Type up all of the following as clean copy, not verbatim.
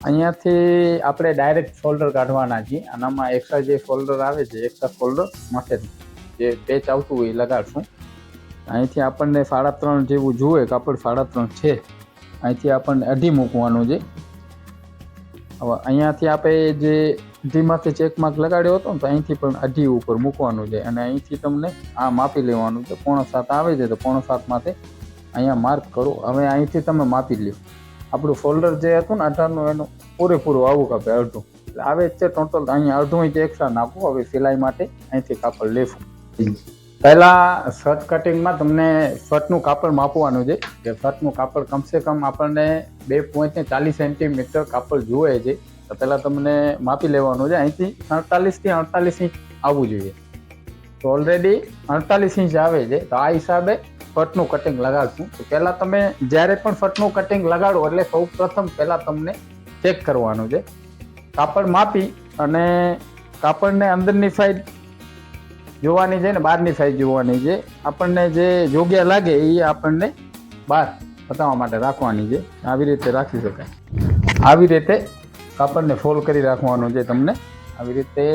અહીંયાથી આપણે direct folder કાઢવાના છીએ. આનામાં એક્સ્ટ્રા જે ફોલ્ડર આવે છે, એક્સ્ટ્રા ફોલ્ડર માટે જે પેચ આવતું હોય એ લગાડશું. અહીંથી આપણને 3.5 જેવું જોઈએ, કાપડ 3.5 છે. અહીંથી આપણને 2.5 મૂકવાનું છે. હવે અહીંયાથી આપણે જે અઢીમાંથી ચેક માર્ક લગાડ્યો હતો ને, તો અહીંથી પણ 2.5 ઉપર મૂકવાનું છે. અને અહીંથી તમને આ માપી લેવાનું છે. 6.5 આવે છે તો 6.5 માંથી અહીંયા માર્ક કરો. હવે અહીંથી તમે માપી લ્યો. આપણું ફોલ્ડર જે હતું ને 18નું, એનું પૂરેપૂરું આવું કાપે અડધું એટલે આવે જ છે. ટોટલ અહીંયા અડધું ઇંચ એક્સ્ટ્રા નાખો. હવે સિલાઈ માટે અહીંથી કાપડ લેશું. પહેલા શર્ટ કટિંગમાં તમને શર્ટનું કાપડ માપવાનું છે. કે શર્ટનું કાપડ કમસે કમ આપણને 2.40 સેન્ટીમીટર કાપડ જોઈએ છે. તો પહેલાં તમને માપી લેવાનું છે. અહીંથી 48 થી 48 ઇંચ આવવું જોઈએ. તો ઓલરેડી 48 ઇંચ આવે છે. તો આ હિસાબે શર્ટનું કટિંગ લગાડશું. તો પહેલાં તમે જ્યારે પણ શર્ટનું કટિંગ લગાડો એટલે સૌ પ્રથમ પહેલાં તમને ચેક કરવાનું છે. કાપડ માપી અને કાપડને અંદરની સાઈડ જોવાની છે ને બહારની સાઈડ જોવાની છે. આપણને જે યોગ્ય લાગે એ આપણને બહાર બતાવવા માટે રાખવાની છે. આવી રીતે રાખી શકાય. આવી રીતે કાપડને ફોલ્ડ કરી રાખવાનું છે. તમને આવી રીતે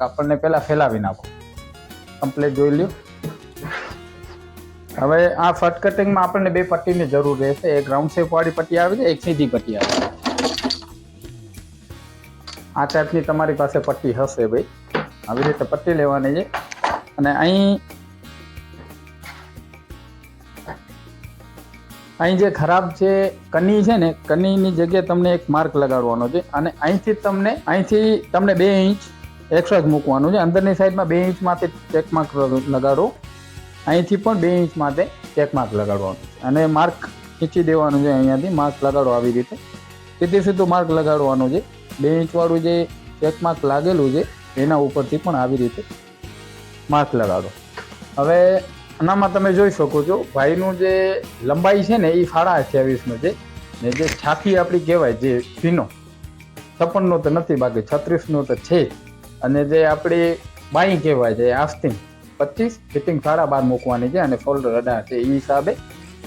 કાપડને પહેલાં ફેલાવી નાખો. કમ્પ્લીટ જોઈ લ્યો. હવે આ શર્ટ કટિંગમાં આપણને 2 પટ્ટીની જરૂર રહેશે. એક રાઉન્ડ શેપ વાળી પટ્ટી આવે છે, એક સીધી પટ્ટી આવે છે. આ ટાઈપની તમારી પાસે પટ્ટી હશે ભાઈ. આવી રીતે પટ્ટી લેવાની છે. અને અહીં જે ખરાબ જે કની છે ને, કનીની જગ્યાએ તમને એક માર્ક લગાડવાનો છે. અને અહીંથી તમને 2 ઇંચ એક્સ્ટ્રા જ મૂકવાનું છે. અંદરની સાઈડમાં 2 ઇંચ માટે ચેક માર્ક લગાડો. અહીંથી પણ 2 ઇંચ માટે ચેક માર્ક લગાડવાનું છે. અને માર્ક ખીંચી દેવાનું છે. અહીંયાથી માર્ક લગાડો. આવી રીતે સીધું માર્ક લગાડવાનું છે. 2 ઇંચ વાળું જે ચેક માર્ક લાગેલું છે એના ઉપરથી પણ આવી રીતે માર્ક લગાડો. હવે આનામાં તમે જોઈ શકો છો ભાઈનું જે લંબાઈ છે ને એ 28.5 છે. ને જે છાતી આપણી કહેવાય જે ફીનો 56નો તો નથી, બાકી 36નો તો છે. અને જે આપણી બાઈ કહેવાય છે આસ્તીન 25, ફિટિંગ 12.5 મૂકવાની છે. અને ફોલ્ડર 18 છે. એ હિસાબે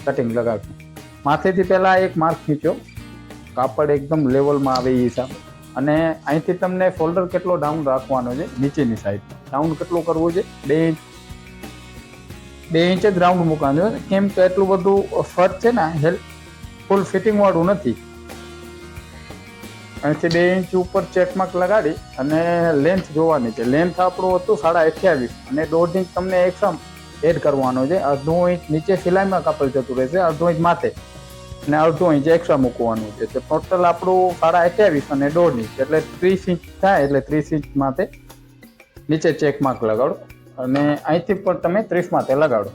કટિંગ લગાડશું. માથેથી પહેલાં એક માર્ક ખીંચો. કાપડ એકદમ લેવલમાં આવે એ હિસાબે. અને અહીંથી તમને ફોલ્ડર કેટલો ડાઉન રાખવાનો છે, નીચેની સાઈડ ડાઉન કેટલું કરવું છે, 2 ઇંચ જ રાઉન્ડ મૂકવાનું છે. કેમ કે એટલું બધું શર્ટ છે ને ફૂલ ફિટિંગ વાળું નથી. અહીંથી 2 ઇંચ ઉપર ચેક માર્ક લગાડી અને લેન્થ જોવાની છે. લેન્થ આપણું હતું 28.5 અને 1.5 ઇંચ તમને એક્સ્ટ્રા એડ કરવાનો છે. 1/2 ઇંચ નીચે સિલાઈમાં કાપડ જતું રહેશે, 1/2 ઇંચ માથે અને 1/2 ઇંચ એક્સ્ટ્રા મૂકવાનું છે. તો ટોટલ આપણું 28.5 અને 1.5 ઇંચ એટલે 30 ઇંચ થાય. એટલે 30 ઇંચ માથે નીચે ચેક માર્ક લગાડો. અને અહીંથી પણ તમે 30 માથે લગાડો.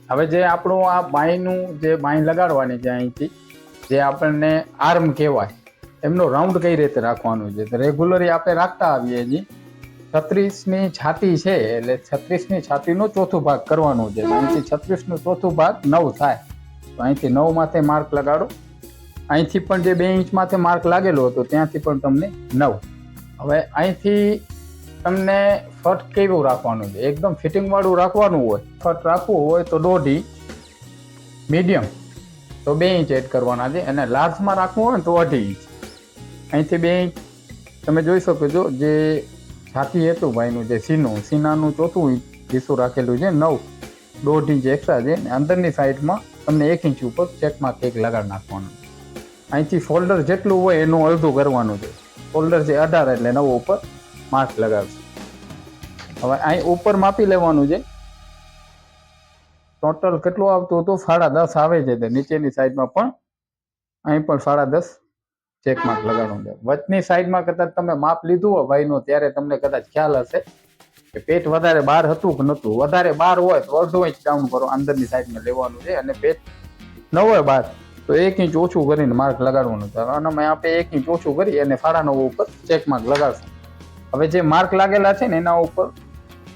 હવે જે આપણું આ બાઈનું જે બાઈ લગાડવાની છે, અહીંથી જે આપણને આર્મ કહેવાય એમનો રાઉન્ડ કઈ રીતે રાખવાનું છે. તો રેગ્યુલરી આપણે રાખતા આવીએ છીએ. 36ની છાતી છે એટલે 36ની છાતીનો ચોથો ભાગ કરવાનો છે. અહીંથી 36નો ચોથો ભાગ 9 થાય. તો અહીંથી 9 માથે માર્ક લગાડો. અહીંથી પણ જે 2 ઇંચ માથે માર્ક લાગેલો હતો ત્યાંથી પણ તમને 9. હવે અહીંથી તમને શર્ટ કેવું રાખવાનું છે, એકદમ ફિટિંગ વાળું રાખવાનું હોય, શર્ટ રાખવું હોય તો 1.5 ઇંચ, મીડિયમ તો 2 ઇંચ એડ કરવાના છે. અને લાર્જમાં રાખવું હોય ને તો 2.5 ઇંચ. અહીંથી 2 ઇંચ તમે જોઈ શકો છો. જે છાતી હતું ભાઈનું જે સીનાનું ચોથું ઇંચ હિસ્સો રાખેલું છે 9, 1.5 ઇંચ એક્સ્ટ્રા છે. અંદરની સાઈડમાં તમને 1 ઇંચ ઉપર ચેક માર્ક એક લગાડ નાખવાનું. અહીંથી ફોલ્ડર જેટલું હોય એનું અડધું કરવાનું છે. ફોલ્ડર છે 18 એટલે 9 ઉપર માર્ક લગાવશું. હવે અહીં ઉપર માપી લેવાનું છે. ટોટલ કેટલું આવતું હતું 10.5 આવે છે. તે નીચેની સાઈડમાં પણ અહીં પણ 10.5 ચેક માર્ક લગાડવાનું છે. વચની સાઈડમાં કદાચ તમે માપ લીધું હોય ભાઈનું ત્યારે તમને કદાચ ખ્યાલ હશે કે પેટ વધારે બહાર હતું કે નહોતું. વધારે બહાર હોય તો 1/2 ઇંચ ડાઉન કરો, અંદરની સાઈડમાં લેવાનું છે. અને પેટ ન હોય બહાર તો 1 ઇંચ ઓછું કરીને માર્ક લગાડવાનું છે. અને આપણે 1 ઇંચ ઓછું કરી અને 9.5 ઉપર ચેક માર્ક લગાડશું. હવે જે માર્ક લાગેલા છે ને એના ઉપર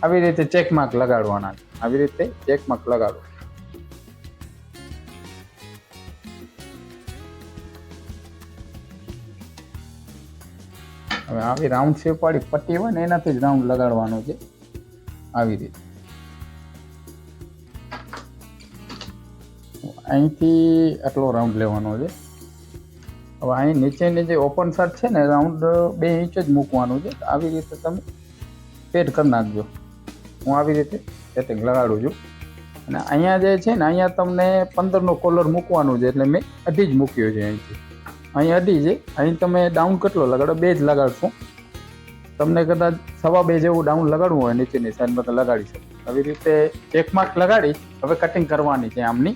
આવી રીતે ચેક માર્ક લગાડવાના છે. આવી રીતે ચેક માર્ક લગાડો. હવે આવી રાઉન્ડ શેપ વાળી પટ્ટી હોય ને એનાથી જ રાઉન્ડ લગાડવાનો છે. આવી રીતે અહીંથી આટલો રાઉન્ડ લેવાનો છે. હવે અહીં નીચેની જે ઓપન સાઈડ છે ને રાઉન્ડ 2 ઇંચ જ મૂકવાનું છે. આવી રીતે તમે સેટ કરી નાખજો. હું આવી રીતે સેટિંગ લગાડું છું. અને અહીંયા જે છે ને અહીંયા તમને 15નો કોલર મૂકવાનું છે એટલે મેં 2.5 જ મૂક્યો છે. અહીંથી અહીં 2.5 છે. અહીં તમે ડાઉન કેટલો લગાડો? 2 જ લગાડશો. તમને કદાચ 2.25 જેવું ડાઉન લગાડવું હોય નીચેની સાઈડમાં તો લગાડી શકો. આવી રીતે ચેક માર્ક લગાડી હવે કટિંગ કરવાની છે આમની.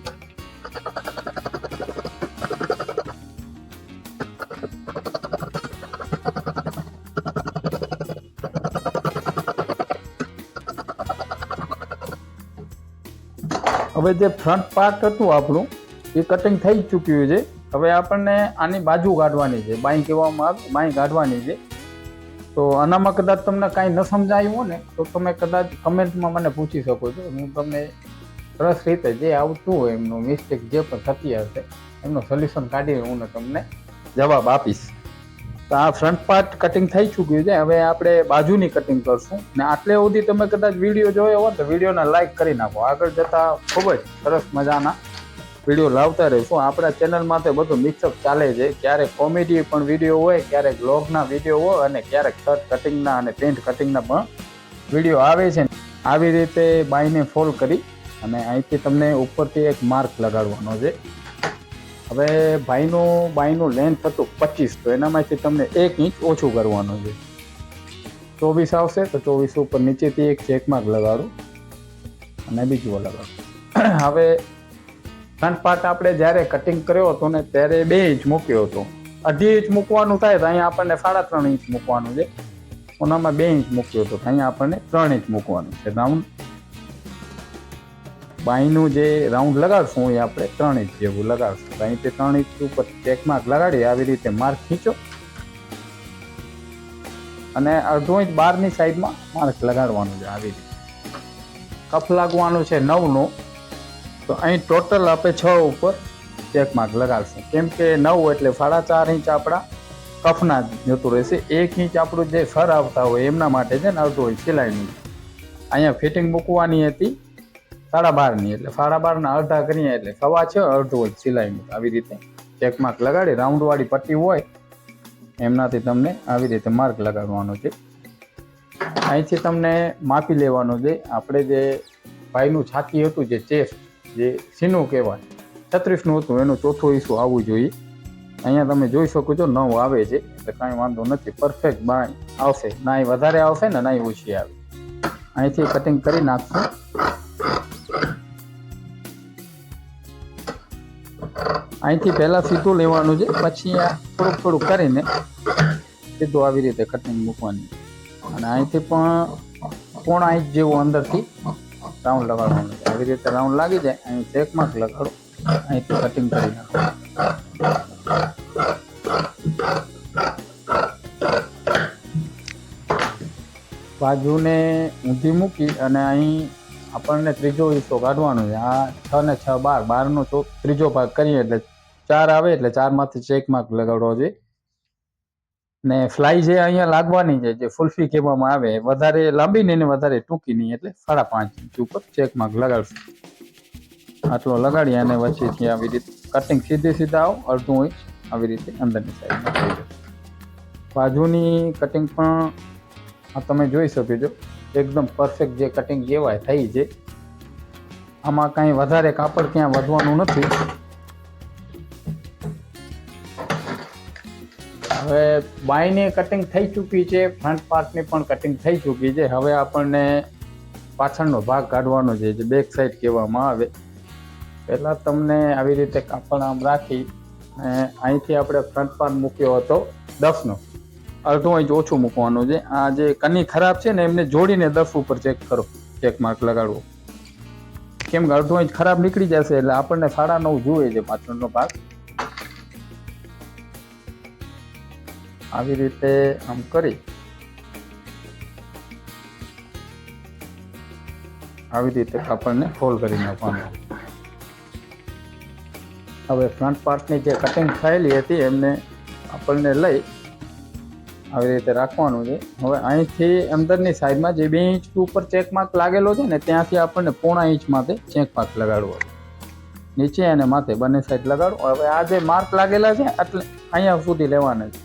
હવે જે ફ્રન્ટ પાર્ટ હતું આપણું એ કટિંગ થઈ ચૂક્યું છે. હવે આપણને આની બાજુ કાઢવાની છે. બાઈ કહેવામાં આવે, બાઈ કાઢવાની છે. તો આનામાં કદાચ તમને કાંઈ ન સમજાયું હોય ને તો તમે કદાચ કમેન્ટમાં મને પૂછી શકો છો. હું તમને સરસ રીતે જે આવતું હોય એમનું મિસ્ટેક જે પણ થતી હશે એમનું સોલ્યુશન કાઢી હું તમને જવાબ આપીશ. તો આ ફ્રન્ટ પાર્ટ કટિંગ થઈ ચૂક્યું છે. હવે આપણે બાજુની કટિંગ કરશું. ને આટલે સુધી તમે કદાચ વિડીયો જોયો હોય તો વિડીયોને લાઇક કરી નાખો. આગળ જતાં ખૂબ જ સરસ મજાના વિડીયો લાવતા રહીશું. આપણા ચેનલમાં તો બધું મિક્સઅપ ચાલે છે. ક્યારેક કોમેડી પણ વિડીયો હોય, ક્યારેક બ્લોગના વિડીયો હોય અને ક્યારેક શર્ટ કટિંગના અને પેન્ટ કટિંગના પણ વિડીયો આવે છે. આવી રીતે બાઈને ફોલ્ડ કરી અને અહીંથી તમને ઉપરથી એક માર્ક લગાડવાનો છે. હવે બાઈનું લેન્થ હતું 25, તો એનામાંથી તમને 1 ઇંચ ઓછું કરવાનું છે. 24 આવશે તો 24 ઉપર નીચેથી એક ચેક માર્ક લગાડું અને બીજું લગાડું. હવે ફ્રન્ટ પાર્ટ આપણે જ્યારે કટિંગ કર્યો હતો ને ત્યારે 2 ઇંચ મૂક્યો હતો. 2.5 ઇંચ મૂકવાનું થાય તો અહીંયા આપણને 3.5 ઇંચ મૂકવાનું છે. ઓનામાં 2 ઇંચ મૂક્યો હતો, અહીંયા આપણને 3 ઇંચ મૂકવાનું છે. રાઉન્ડ બાઈનું જે રાઉન્ડ લગાડશું એ આપણે 3 ઇંચ જેવું લગાડશું. અહીંથી 3 ઇંચ ઉપર ચેક માર્ક લગાડી આવી રીતે માર્ક ખીંચો અને 1/2 ઇંચ બહારની સાઈડમાં માર્ક લગાડવાનું છે. આવી રીતે કફ લાગવાનું છે 9નો, તો અહીં ટોટલ આપણે 6 ઉપર ચેક માર્ક લગાડશું. કેમ કે 9 એટલે 4.5 ઇંચ આપણા કફના જતું રહેશે. 1 ઇંચ આપણું જે સર આવતા હોય એમના માટે છે ને 1/2 ઇંચ સિલાઈની. અહીંયા ફિટિંગ મૂકવાની હતી 12.5ની, એટલે 12.5ના અડધા કરીએ એટલે 6.25, 1/2 ઇંચ સિલાઈનું. આવી રીતે ચેક માર્ક લગાડી રાઉન્ડવાળી પટ્ટી હોય એમનાથી તમને આવી રીતે માર્ક લગાડવાનો છે. અહીંથી તમને માપી લેવાનું છે. આપણે જે ભાઈનું છાતી હતું, જે ચેસ્ટ, જે સીનું કહેવાય 36નું હતું, એનું ચોથું ઈસુ આવવું જોઈએ. અહીંયા તમે જોઈ શકો છો 9 આવે છે એટલે કાંઈ વાંધો નથી. પરફેક્ટ બાય આવશે. ના એ વધારે આવશે ને ના એ ઓછી આવે. અહીંથી કટિંગ કરી નાખશું. અહીંથી પહેલાં સીધું લેવાનું છે, પછી આ થોડુંક કરીને સીધું આવી રીતે કટિંગ મૂકવાની. અને અહીંથી પણ 1.5 ઇંચ જેવું અંદરથી રાઉન્ડ લગાડવાનું છે. આવી રીતે રાઉન્ડ લાગી જાય અહીં ચેક માર્ક લગાડો, અહીંથી કટિંગ કરી નાખો. બાજુને ઊંધી મૂકી અને અહીં આપણને ત્રીજો હિસ્સો કાઢવાનો છે. આ 6 ને 6 12નો ત્રીજો ભાગ કરીએ એટલે 4 આવે, એટલે 4માંથી ચેક માર્ક લગાડવો છે. ને ફ્લાય જે અહીંયા લાગવાની છે, જે ફુલફી કહેવામાં આવે, વધારે લાંબી નહીં ને વધારે ટૂંકી નહીં, એટલે 5.5 ઇંચ ઉપર ચેક માર્ક લગાડશું. આટલો લગાડી અને વચ્ચેથી આવી રીતે કટિંગ સીધા આવો 1/2 ઇંચ આવી રીતે અંદરની સાઈડમાં થઈ જશે. બાજુની કટિંગ પણ આ તમે જોઈ શકો છો, એકદમ પરફેક્ટ જે કટિંગ કહેવાય થઈ છે. આમાં કાંઈ વધારે કાપડ ક્યાં વધવાનું નથી. હવે બાઈની કટિંગ થઈ ચૂકી છે, ફ્રન્ટ પાર્ટની પણ કટિંગ થઈ ચૂકી છે. હવે આપણને પાછળનો ભાગ કાઢવાનો છે, જે બેક સાઈડ કહેવામાં આવે. પહેલાં તમને આવી રીતે કાપડ આમ રાખી અહીંથી આપણે ફ્રન્ટ પાર્ટ મૂક્યો હતો 10નો, 1/2 ઇંચ ઓછું મૂકવાનું છે. આ જે કની ખરાબ છે ને એમને જોડીને 10 ઉપર ચેક કરો, ચેક માર્ક લગાડવો. કેમ કે 1/2 ઇંચ ખરાબ નીકળી જશે એટલે આપણને 9.5 જોઈએ છે પાછળનો ભાગ. આવી રીતે આમ કરી આવી રીતે કાપડને ફોલ્ડ કરી નાખવાનું. હવે ફ્રન્ટ પાર્ટની જે કટિંગ થયેલી હતી એમને આપણને લઈ આવી રીતે રાખવાનું છે. હવે અહીંથી અંદરની સાઈડમાં જે 2 ઇંચ ઉપર ચેક માર્ક લાગેલો છે ને ત્યાંથી આપણને 0.5 ઇંચ માટે ચેક માર્ક લગાડવો છે. નીચે અને માથે બંને સાઈડ લગાડો. હવે આ જે માર્ક લાગેલા છે એટલે અહીંયા સુધી લેવાના છે.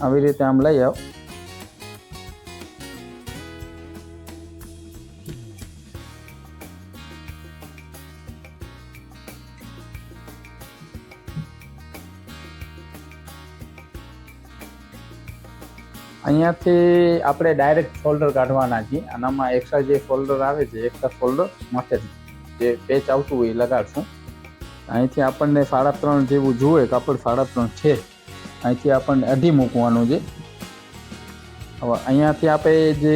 આવી રીતે આમ લઈ આવો. અહીંયાથી આપણે ડાયરેક્ટ ફોલ્ડર કાઢવાના છીએ. આનામાં એક્સ્ટ્રા જે ફોલ્ડર આવે છે, એક્સ્ટ્રા ફોલ્ડર માથે જે પેચ આવતું હોય એ લગાડશું. અહીંથી આપણને 3.5 જેવું જોઈએ, કાપડ 3.5 છે. અહીંથી આપણને 2.5 મૂકવાનું છે. હવે અહીંયાથી આપણે જે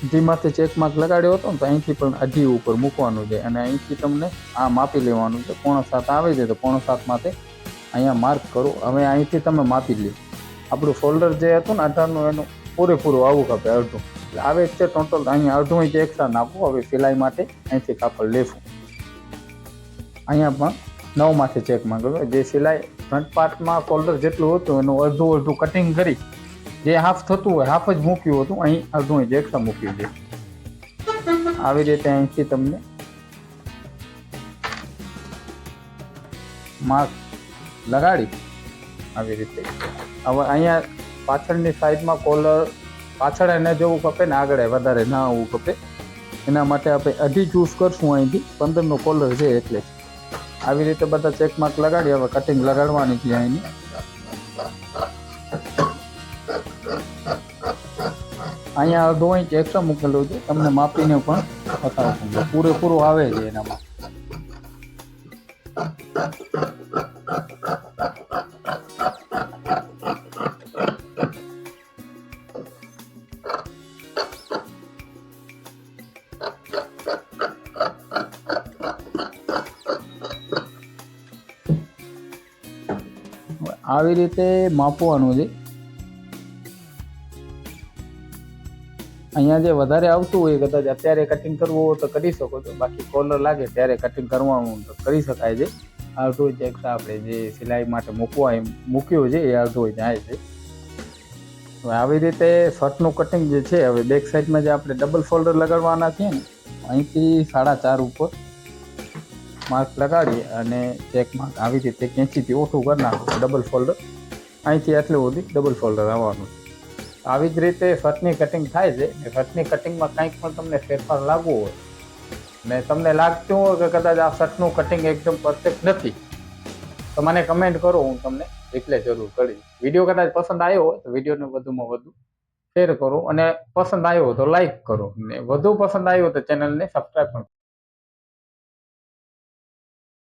અઢીમાંથી ચેક માર્ક લગાડ્યો હતો ને, તો અહીંથી પણ 2.5 ઉપર મૂકવાનું છે. અને અહીંથી તમને આ માપી લેવાનું છે. 6.7 આવે છે તો 6.7 માથે અહીંયા માર્ક કરો. હવે અહીંથી તમે માપી લો. આપણું ફોલ્ડર જે હતું ને 18નું, એનું પૂરેપૂરું આવું ખપે, અડધું એટલે આવે છે ટોટલ. અહીંયા અડધું ઇંચ એક્સ્ટ્રા નાખવું. હવે સિલાઈ માટે અહીંથી કાપડ લેશું. અહીંયા પણ 9 માંથી ચેક માર્ક કરો. જે સિલાઈ ફ્રન્ટ પાર્ટમાં ફોલ્ડર જેટલું હતું એનું અડધું કટિંગ કરી, જે હાફ થતું હોય હાફ જ મૂક્યું હતું, અહીં અડધું ઇંચ એક્સ્ટ્રા મૂક્યું છે. આવી રીતે અહીંથી તમને માર્ક લગાડી આવી રીતે. હવે અહીંયા પાછળની સાઈડમાં કોલર પાછળ એને જેવું ખપે ને આગળ વધારે ના આવવું ખપે, એના માટે આપણે 2.5 ચૂઝ કરશું. અહીંથી 15નો કોલર છે એટલે આવી રીતે બધા ચેક માર્ક લગાડી. હવે કટિંગ લગાડવાની છે. અહીંની અહીંયા અડધો ઇંચ એક્સ્ટ્રા મૂકેલું છે, તમને માપીને પણ બતાવું. પૂરેપૂરું આવે છે એનામાં. આવી રીતે માપવાનું છે. અહીંયા જે વધારે આવતું હોય, કદાચ અત્યારે કટિંગ કરવું હોય તો કરી શકો છો. બાકી કોલર લાગે ત્યારે કટિંગ કરવાનું તો કરી શકાય છે. અડધો ઇંચ એક્સ્ટ્રા આપણે જે સિલાઈ માટે મૂક્યું છે એ અડધો ઇંચ આવે છે. હવે આવી રીતે શર્ટનું કટિંગ જે છે, હવે બેક સાઈડમાં જે આપણે ડબલ ફોલ્ડર લગાડવાના છે ને, અહીંથી 4.5 ઉપર માર્ક લગાડી અને ચેક માર્ક આવી રીતે કેંચીથી ઓછું કરી નાખો. ડબલ ફોલ્ડર અહીંથી આટલું સુધી ડબલ ફોલ્ડર આવવાનું છે. આવી જ રીતે શર્ટની કટિંગ થાય છે. શર્ટની કટિંગમાં કંઈક પણ તમને ફેરફાર લાગવો હોય ને તમને લાગતું હોય કે કદાચ આ શર્ટનું કટિંગ એકદમ પરફેક્ટ નથી, તો મને કમેન્ટ કરો, હું તમને રિપ્લાય જરૂર કરીશ. વિડીયો કદાચ પસંદ આવ્યો હોય તો વિડીયોને વધુમાં વધુ શેર કરો, અને પસંદ આવ્યો હોય તો લાઈક કરો, ને વધુ પસંદ આવ્યો તો ચેનલને સબસ્ક્રાઈબ પણ કરો.